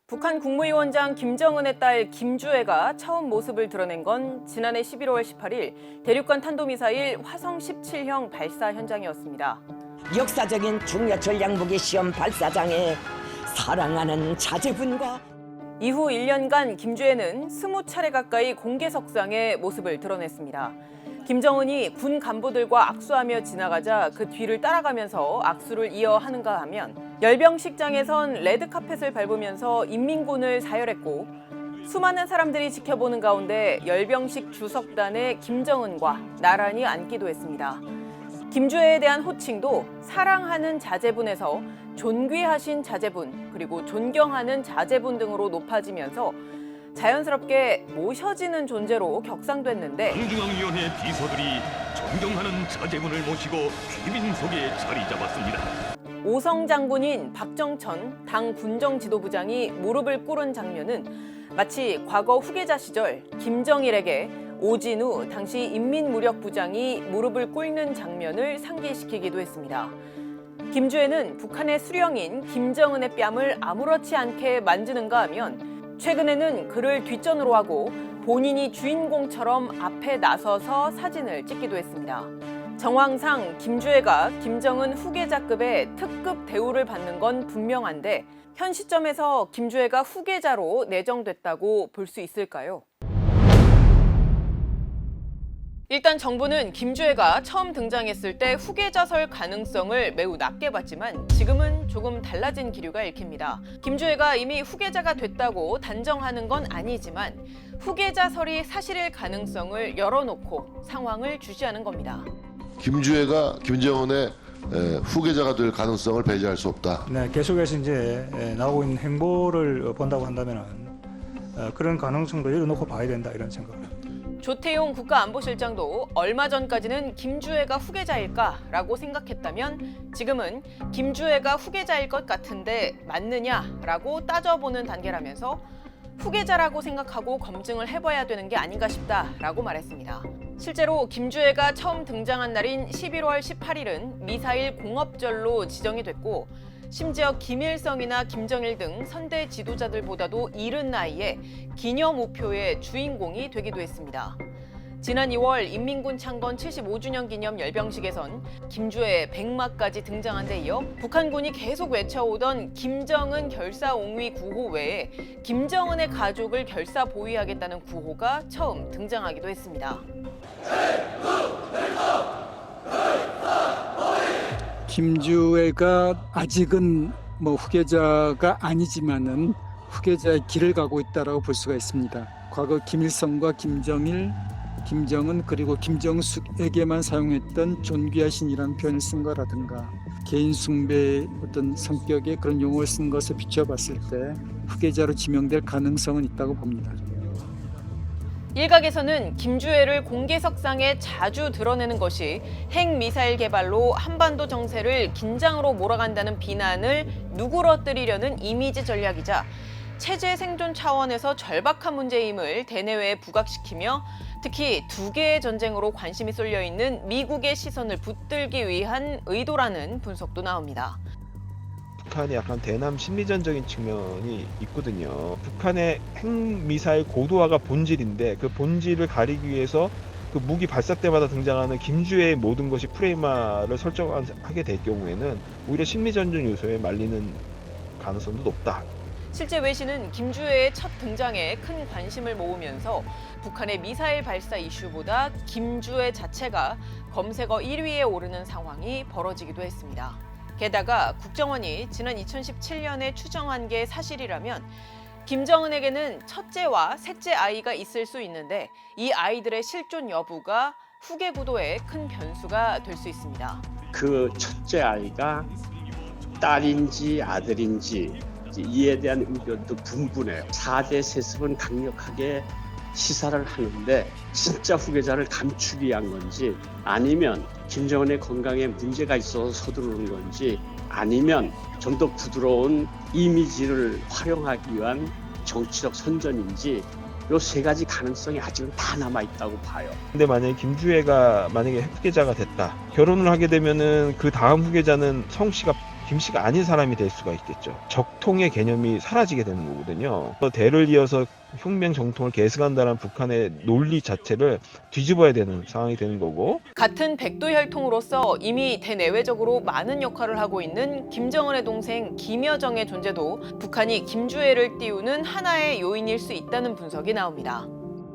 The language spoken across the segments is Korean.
북한 국무위원장 김정은의 딸 김주애가 처음 모습을 드러낸 건 지난해 11월 18일 대륙간 탄도미사일 화성 17형 발사 현장이었습니다. 역사적인 중요 전략무기 시험 발사장에 사랑하는 자제분과 이후 1년간 김주애는 20차례 가까이 공개석상에 모습을 드러냈습니다. 김정은이 군 간부들과 악수하며 지나가자 그 뒤를 따라가면서 악수를 이어 하는가 하면 열병식장에선 레드카펫을 밟으면서 인민군을 사열했고 수많은 사람들이 지켜보는 가운데 열병식 주석단에 김정은과 나란히 앉기도 했습니다. 김주애에 대한 호칭도 사랑하는 자제분에서 존귀하신 자제분 그리고 존경하는 자제분 등으로 높아지면서 자연스럽게 모셔지는 존재로 격상됐는데 정중앙위원회 비서들이 존경하는 자제분을 모시고 귀빈 속에 자리 잡았습니다. 오성 장군인 박정천 당 군정 지도부장이 무릎을 꿇은 장면은 마치 과거 후계자 시절 김정일에게 오진우 당시 인민무력부장이 무릎을 꿇는 장면을 상기시키기도 했습니다. 김주애는 북한의 수령인 김정은의 뺨을 아무렇지 않게 만지는가 하면 최근에는 그를 뒷전으로 하고 본인이 주인공처럼 앞에 나서서 사진을 찍기도 했습니다. 정황상 김주애가 김정은 후계자급의 특급 대우를 받는 건 분명한데 현 시점에서 김주애가 후계자로 내정됐다고 볼 수 있을까요? 일단 정부는 김주애가 처음 등장했을 때 후계자설 가능성을 매우 낮게 봤지만 지금은 조금 달라진 기류가 읽힙니다. 김주애가 이미 후계자가 됐다고 단정하는 건 아니지만 후계자설이 사실일 가능성을 열어놓고 상황을 주시하는 겁니다. 김주애가 김정은의 후계자가 될 가능성을 배제할 수 없다. 네, 계속해서 이제 나오고 있는 행보를 본다고 한다면 그런 가능성도 열어놓고 봐야 된다 이런 생각을 합니다. 조태용 국가안보실장도 얼마 전까지는 김주애가 후계자일까라고 생각했다면 지금은 김주애가 후계자일 것 같은데 맞느냐라고 따져보는 단계라면서 후계자라고 생각하고 검증을 해봐야 되는 게 아닌가 싶다라고 말했습니다. 실제로 김주애가 처음 등장한 날인 11월 18일은 미사일 공업절로 지정이 됐고 심지어 김일성이나 김정일 등 선대 지도자들보다도 이른 나이에 기념 우표의 주인공이 되기도 했습니다. 지난 2월 인민군 창건 75주년 기념 열병식에선 김주애 백마까지 등장한 데 이어 북한군이 계속 외쳐오던 김정은 결사옹위 구호 외에 김정은의 가족을 결사 보위하겠다는 구호가 처음 등장하기도 했습니다. 김주애가 아직은 후계자가 아니지만은 후계자의 길을 가고 있다라고 볼 수가 있습니다. 과거 김일성과 김정일, 김정은 그리고 김정숙에게만 사용했던 존귀하신이라는 표현을 쓴 거라든가 개인 숭배의 어떤 성격의 그런 용어를 쓴 것을 비춰봤을 때 후계자로 지명될 가능성은 있다고 봅니다. 일각에서는 김주애를 공개석상에 자주 드러내는 것이 핵미사일 개발로 한반도 정세를 긴장으로 몰아간다는 비난을 누그러뜨리려는 이미지 전략이자 체제 생존 차원에서 절박한 문제임을 대내외에 부각시키며 특히 두 개의 전쟁으로 관심이 쏠려 있는 미국의 시선을 붙들기 위한 의도라는 분석도 나옵니다. 북한이 약간 대남 심리전적인 측면이 있거든요. 북한의 핵미사일 고도화가 본질인데 그 본질을 가리기 위해서 그 무기 발사 때마다 등장하는 김주애의 모든 것이 프레임화를 설정하게 될 경우에는 오히려 심리전적 요소에 말리는 가능성도 높다. 실제 외신은 김주애의 첫 등장에 큰 관심을 모으면서 북한의 미사일 발사 이슈보다 김주애 자체가 검색어 1위에 오르는 상황이 벌어지기도 했습니다. 게다가 국정원이 지난 2017년에 추정한 게 사실이라면 김정은에게는 첫째와 셋째 아이가 있을 수 있는데 이 아이들의 실존 여부가 후계 구도에 큰 변수가 될 수 있습니다. 그 첫째 아이가 딸인지 아들인지 이에 대한 의견도 분분해요. 4대 세습은 강력하게 시사를 하는데 진짜 후계자를 감추기 위한 건지 아니면 김정은의 건강에 문제가 있어서 서두르는 건지 아니면 좀 더 부드러운 이미지를 활용하기 위한 정치적 선전인지 이 세 가지 가능성이 아직은 다 남아있다고 봐요. 근데 만약에 김주애가 후계자가 됐다. 결혼을 하게 되면은 그 다음 후계자는 성씨가 김씨가 아닌 사람이 될 수가 있겠죠. 적통의 개념이 사라지게 되는 거거든요. 대를 이어서 혁명 정통을 계승한다는 북한의 논리 자체를 뒤집어야 되는 상황이 되는 거고, 같은 백두 혈통으로서 이미 대내외적으로 많은 역할을 하고 있는 김정은의 동생 김여정의 존재도 북한이 김주애를 띄우는 하나의 요인일 수 있다는 분석이 나옵니다.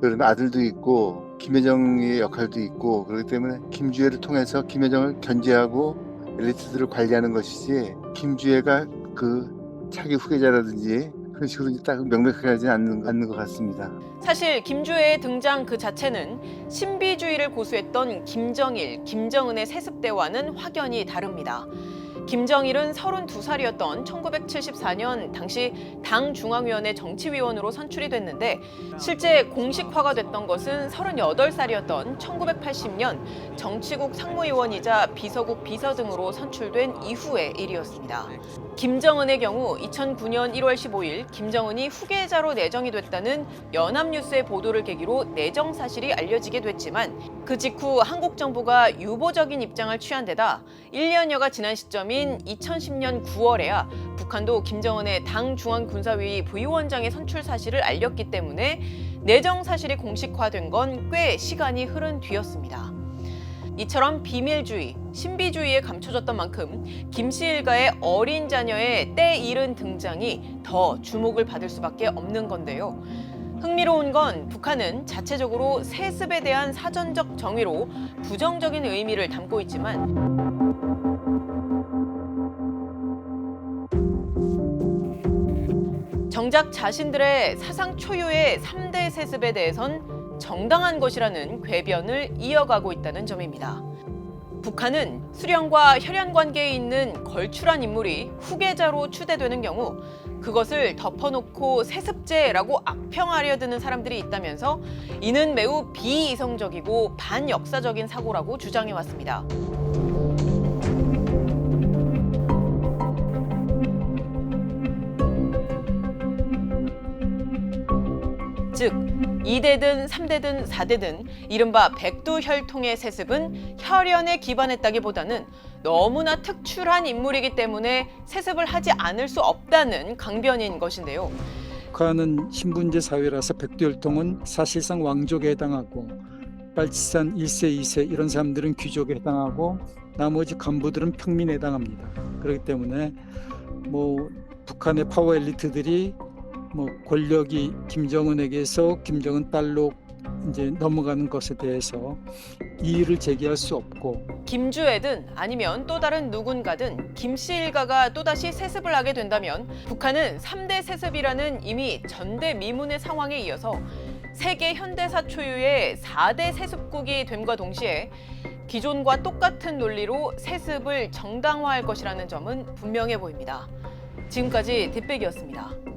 그런 아들도 있고 김여정의 역할도 있고, 그렇기 때문에 김주애를 통해서 김여정을 견제하고 엘리트들을 관리하는 것이지, 김주애가 그 차기 후계자라든지 그런 식으로 딱 명백하게 하지는 않는 것 같습니다. 사실 김주애의 등장 그 자체는 신비주의를 고수했던 김정일, 김정은의 세습대와는 확연히 다릅니다. 김정일은 32살이었던 1974년 당시 당 중앙위원회 정치위원으로 선출이 됐는데 실제 공식화가 됐던 것은 38살이었던 1980년 정치국 상무위원이자 비서국 비서 등으로 선출된 이후의 일이었습니다. 김정은의 경우 2009년 1월 15일 김정은이 후계자로 내정이 됐다는 연합뉴스의 보도를 계기로 내정 사실이 알려지게 됐지만 그 직후 한국 정부가 유보적인 입장을 취한 데다 1년여가 지난 시점인 2010년 9월에야 북한도 김정은의 당 중앙군사회의 부위원장의 선출 사실을 알렸기 때문에 내정 사실이 공식화된 건 꽤 시간이 흐른 뒤였습니다. 이처럼 비밀주의, 신비주의에 감춰졌던 만큼 김씨 일가의 어린 자녀의 때 이른 등장이 더 주목을 받을 수밖에 없는 건데요. 흥미로운 건 북한은 자체적으로 세습에 대한 사전적 정의로 부정적인 의미를 담고 있지만 정작 자신들의 사상 초유의 3대 세습에 대해선 정당한 것이라는 궤변을 이어가고 있다는 점입니다. 북한은 수령과 혈연 관계에 있는 걸출한 인물이 후계자로 추대되는 경우 그것을 덮어놓고 세습제라고 악평하려 드는 사람들이 있다면서 이는 매우 비이성적이고 반역사적인 사고라고 주장해왔습니다. 즉 2대든 3대든 4대든 이른바 백두 혈통의 세습은 혈연에 기반했다기보다는 너무나 특출한 인물이기 때문에 세습을 하지 않을 수 없다는 강변인 것인데요. 북한은 신분제 사회라서 백두혈통은 사실상 왕족에 해당하고 빨치산 1세, 2세 이런 사람들은 귀족에 해당하고 나머지 간부들은 평민에 해당합니다. 그렇기 때문에 북한의 파워 엘리트들이 권력이 김정은에게서 김정은 딸로 이제 넘어가는 것에 대해서 이의를 제기할 수 없고, 김주애든 아니면 또 다른 누군가든 김씨 일가가 또다시 세습을 하게 된다면 북한은 3대 세습이라는 이미 전대미문의 상황에 이어서 세계 현대사 초유의 4대 세습국이 됨과 동시에 기존과 똑같은 논리로 세습을 정당화할 것이라는 점은 분명해 보입니다. 지금까지 뒷백이었습니다.